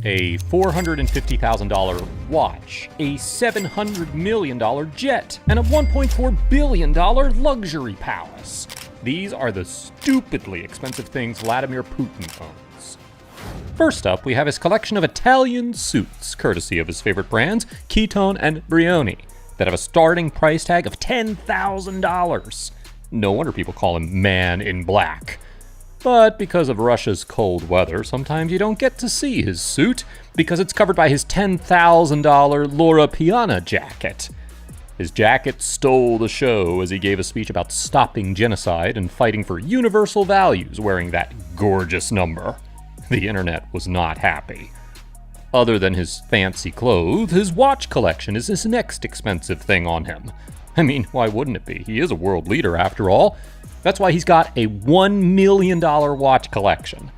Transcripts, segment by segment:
a $450,000 watch, a $700 million jet, and a $1.4 billion luxury palace. These are the stupidly expensive things Vladimir Putin owns. First up, we have his collection of Italian suits, courtesy of his favorite brands, Kiton and Brioni, that have a starting price tag of $10,000. No wonder people call him Man in Black. But because of Russia's cold weather, sometimes you don't get to see his suit because it's covered by his $10,000 Loro Piana Jacket. His jacket stole the show as he gave a speech about stopping genocide and fighting for universal values wearing that gorgeous number. The internet was not happy. Other than his fancy clothes, his watch collection is his next expensive thing on him. I mean, why wouldn't it be? He is a world leader after all. That's why he's got a $1 million watch collection.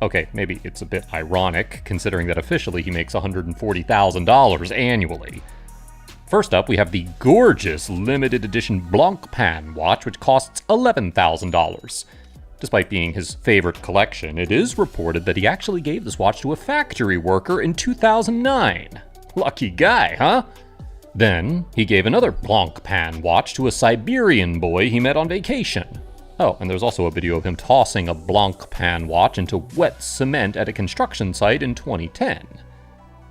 Okay, maybe it's a bit ironic, considering that officially he makes $140,000 annually. First up, we have the gorgeous limited edition Blancpain watch, which costs $11,000. Despite being his favorite collection, it is reported that he actually gave this watch to a factory worker in 2009. Lucky guy, huh? Then, he gave another Blancpain watch to a Siberian boy he met on vacation. Oh, and there's also a video of him tossing a Blancpain watch into wet cement at a construction site in 2010.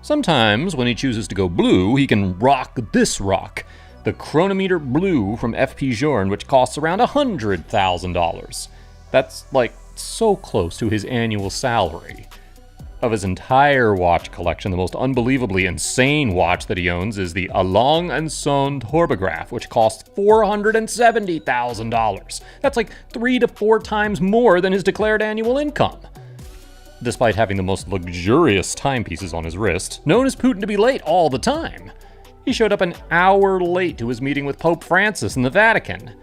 Sometimes, when he chooses to go blue, he can rock this rock, the Chronometer Blue from FP Journe, which costs around $100,000. That's, like, so close to his annual salary. Of his entire watch collection, the most unbelievably insane watch that he owns is the A Lang & Son Tourbograph, which costs $470,000. That's like 3 to 4 times more than his declared annual income. Despite having the most luxurious timepieces on his wrist, known as Putin to be late all the time. He showed up an hour late to his meeting with Pope Francis in the Vatican.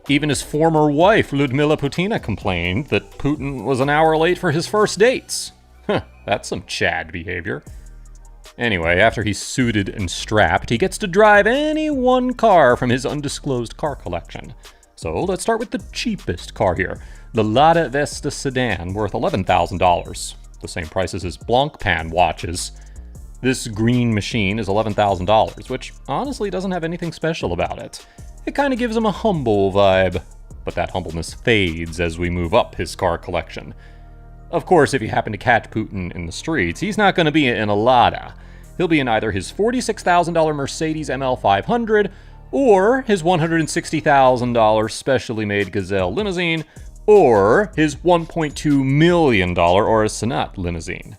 Even his former wife, Lyudmila Putina, complained that Putin was an hour late for his first dates. That's some Chad behavior. Anyway, after he's suited and strapped, he gets to drive any one car from his undisclosed car collection. So let's start with the cheapest car here, the Lada Vesta sedan, worth $11,000, the same price as his Blancpain watches. This green machine is $11,000, which honestly doesn't have anything special about it. It kind of gives him a humble vibe, but that humbleness fades as we move up his car collection. Of course, if you happen to catch Putin in the streets, he's not going to be in a Lada. He'll be in either his $46,000 Mercedes ML500 or his $160,000 specially made Gazelle limousine or his $1.2 million Urus Senat limousine.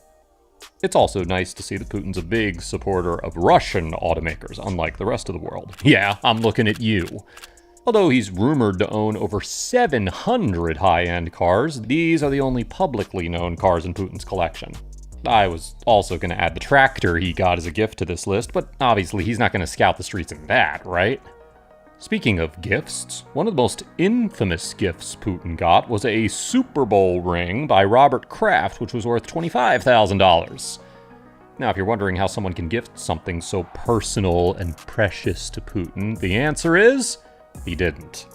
It's also nice to see that Putin's a big supporter of Russian automakers, unlike the rest of the world. Yeah, I'm looking at you. Although he's rumored to own over 700 high-end cars, these are the only publicly known cars in Putin's collection. I was also going to add the tractor he got as a gift to this list, but obviously he's not going to scout the streets in that, right? Speaking of gifts, one of the most infamous gifts Putin got was a Super Bowl ring by Robert Kraft, which was worth $25,000. Now, if you're wondering how someone can gift something so personal and precious to Putin, the answer is he didn't.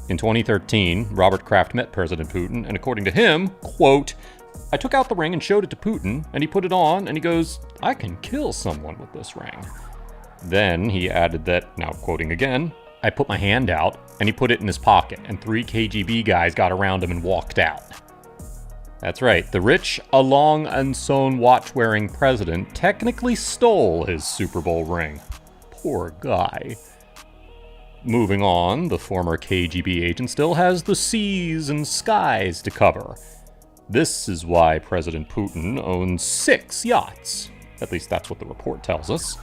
In 2013, Robert Kraft met President Putin, and according to him, quote, "I took out the ring and showed it to Putin, and he put it on, and he goes, 'I can kill someone with this ring.' Then he added that, now quoting again, 'I put my hand out, and he put it in his pocket, and 3 KGB guys got around him and walked out.'" That's right, the rich, A Lang & Son watch-wearing president technically stole his Super Bowl ring. Poor guy. Moving on, the former KGB agent still has the seas and skies to cover. This is why President Putin owns 6 yachts. At least that's what the report tells us.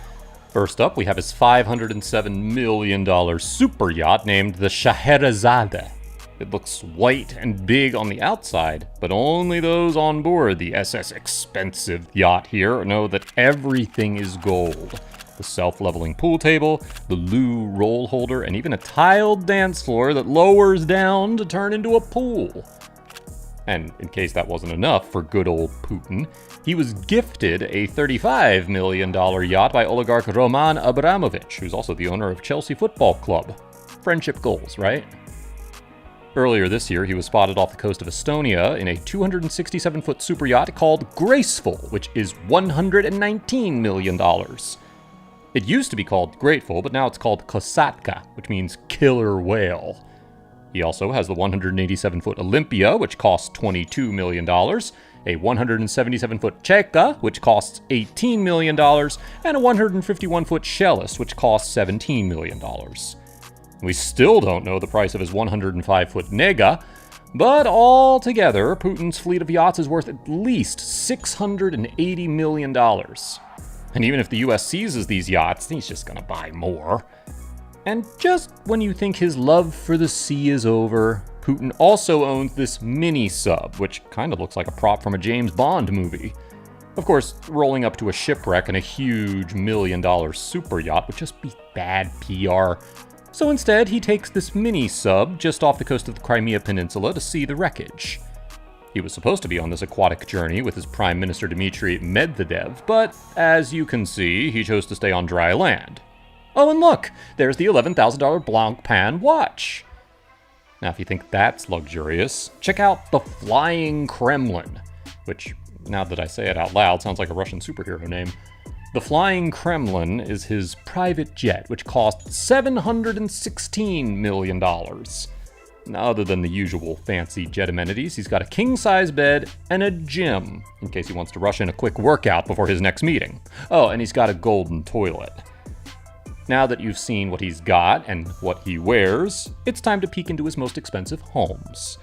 First up, we have his $507 million super yacht named the Scheherazade. It looks white and big on the outside, but only those on board the SS expensive yacht here know that everything is gold. The self-leveling pool table, the loo roll holder, and even a tiled dance floor that lowers down to turn into a pool. And in case that wasn't enough for good old Putin, he was gifted a $35 million yacht by oligarch Roman Abramovich, who's also the owner of Chelsea Football Club. Friendship goals, right? Earlier this year, he was spotted off the coast of Estonia in a 267-foot super yacht called Graceful, which is $119 million. It used to be called Grateful, but now it's called Kosatka, which means killer whale. He also has the 187-foot Olympia, which costs $22 million, a 177-foot Cheka, which costs $18 million, and a 151-foot Cellist, which costs $17 million. We still don't know the price of his 105-foot Nega, but altogether, Putin's fleet of yachts is worth at least $680 million. And even if the US seizes these yachts, he's just gonna buy more. And just when you think his love for the sea is over, Putin also owns this mini-sub, which kind of looks like a prop from a James Bond movie. Of course, rolling up to a shipwreck in a huge $1 million super yacht would just be bad PR. So instead, he takes this mini-sub just off the coast of the Crimea Peninsula to see the wreckage. He was supposed to be on this aquatic journey with his Prime Minister Dmitry Medvedev, but as you can see, he chose to stay on dry land. Oh, and look, there's the $11,000 Blancpain watch. Now, if you think that's luxurious, check out the Flying Kremlin, which, now that I say it out loud, sounds like a Russian superhero name. The Flying Kremlin is his private jet, which cost $716 million. Now, other than the usual fancy jet amenities, he's got a king-size bed and a gym, in case he wants to rush in a quick workout before his next meeting. Oh, and he's got a golden toilet. Now that you've seen what he's got and what he wears, it's time to peek into his most expensive homes.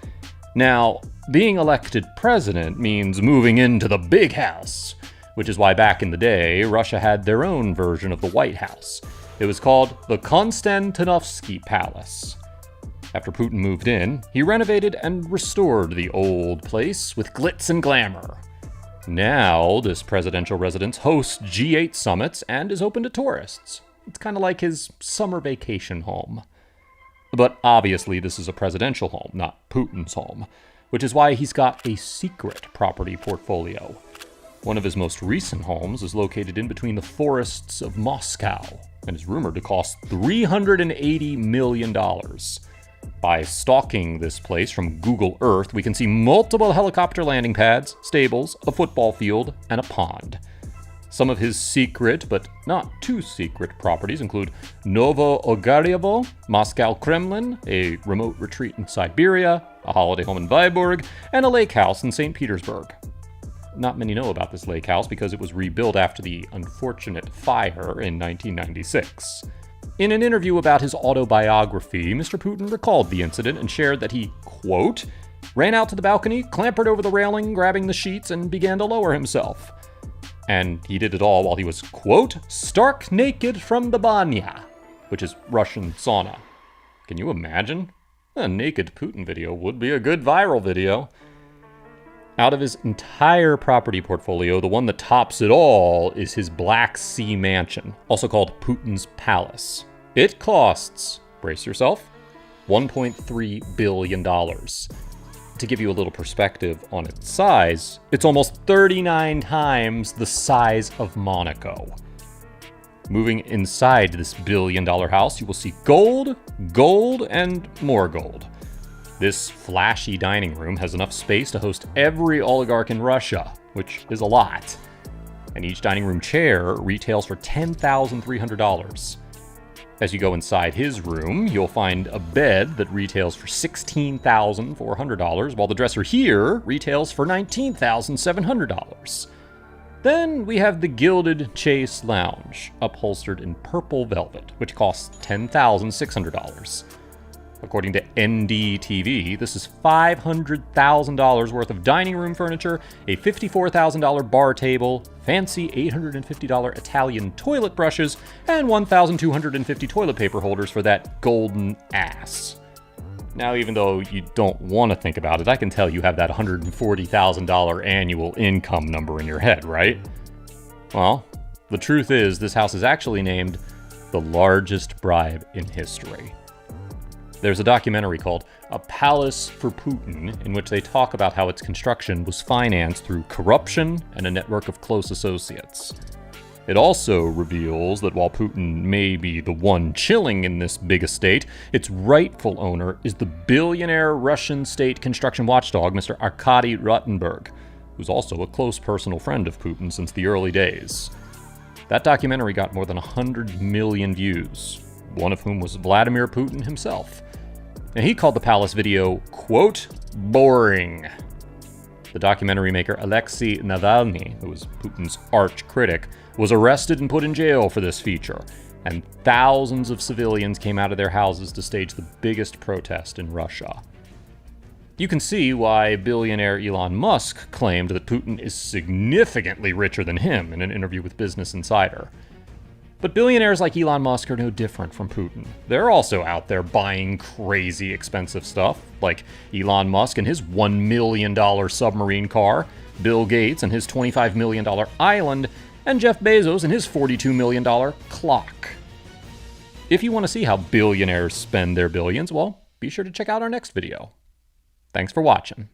Now, being elected president means moving into the big house, which is why back in the day, Russia had their own version of the White House. It was called the Konstantinovsky Palace. After Putin moved in, he renovated and restored the old place with glitz and glamour. Now, this presidential residence hosts G8 summits and is open to tourists. It's kind of like his summer vacation home. But obviously, this is a presidential home, not Putin's home, which is why he's got a secret property portfolio. One of his most recent homes is located in between the forests of Moscow and is rumored to cost $380 million. By stalking this place from Google Earth, we can see multiple helicopter landing pads, stables, a football field, and a pond. Some of his secret, but not too secret, properties include Novo Ogaryevo, Moscow Kremlin, a remote retreat in Siberia, a holiday home in Vyborg, and a lake house in St. Petersburg. Not many know about this lake house because it was rebuilt after the unfortunate fire in 1996. In an interview about his autobiography, Mr. Putin recalled the incident and shared that he, quote, ran out to the balcony, clambered over the railing, grabbing the sheets, and began to lower himself. And he did it all while he was, quote, stark naked from the banya, which is Russian sauna. Can you imagine? A naked Putin video would be a good viral video. Out of his entire property portfolio, the one that tops it all is his Black Sea mansion, also called Putins Palace. It costs, brace yourself, $1.3 billion. To give you a little perspective on its size, it's almost 39 times the size of Monaco. Moving inside this billion-dollar house, you will see gold, gold, and more gold. This flashy dining room has enough space to host every oligarch in Russia, which is a lot. And each dining room chair retails for $10,300. As you go inside his room, you'll find a bed that retails for $16,400, while the dresser here retails for $19,700. Then we have the gilded Chase Lounge, upholstered in purple velvet, which costs $10,600. According to NDTV, this is $500,000 worth of dining room furniture, a $54,000 bar table, fancy $850 Italian toilet brushes, and 1,250 toilet paper holders for that golden ass. Now, even though you don't want to think about it, I can tell you have that $140,000 annual income number in your head, right? Well, the truth is, this house is actually named the largest bribe in history. There's a documentary called A Palace for Putin, in which they talk about how its construction was financed through corruption and a network of close associates. It also reveals that while Putin may be the one chilling in this big estate, its rightful owner is the billionaire Russian state construction watchdog, Mr. Arkady Rotenberg, who's also a close personal friend of Putin since the early days. That documentary got more than 100 million views, one of whom was Vladimir Putin himself. And he called the Palace video, quote, boring. The documentary maker Alexei Navalny, who was Putin's arch critic, was arrested and put in jail for this feature, and thousands of civilians came out of their houses to stage the biggest protest in Russia. You can see why billionaire Elon Musk claimed that Putin is significantly richer than him in an interview with Business Insider. But billionaires like Elon Musk are no different from Putin. They're also out there buying crazy expensive stuff, like Elon Musk and his $1 million submarine car, Bill Gates and his $25 million island, and Jeff Bezos and his $42 million clock. If you want to see how billionaires spend their billions, well, be sure to check out our next video. Thanks for watching.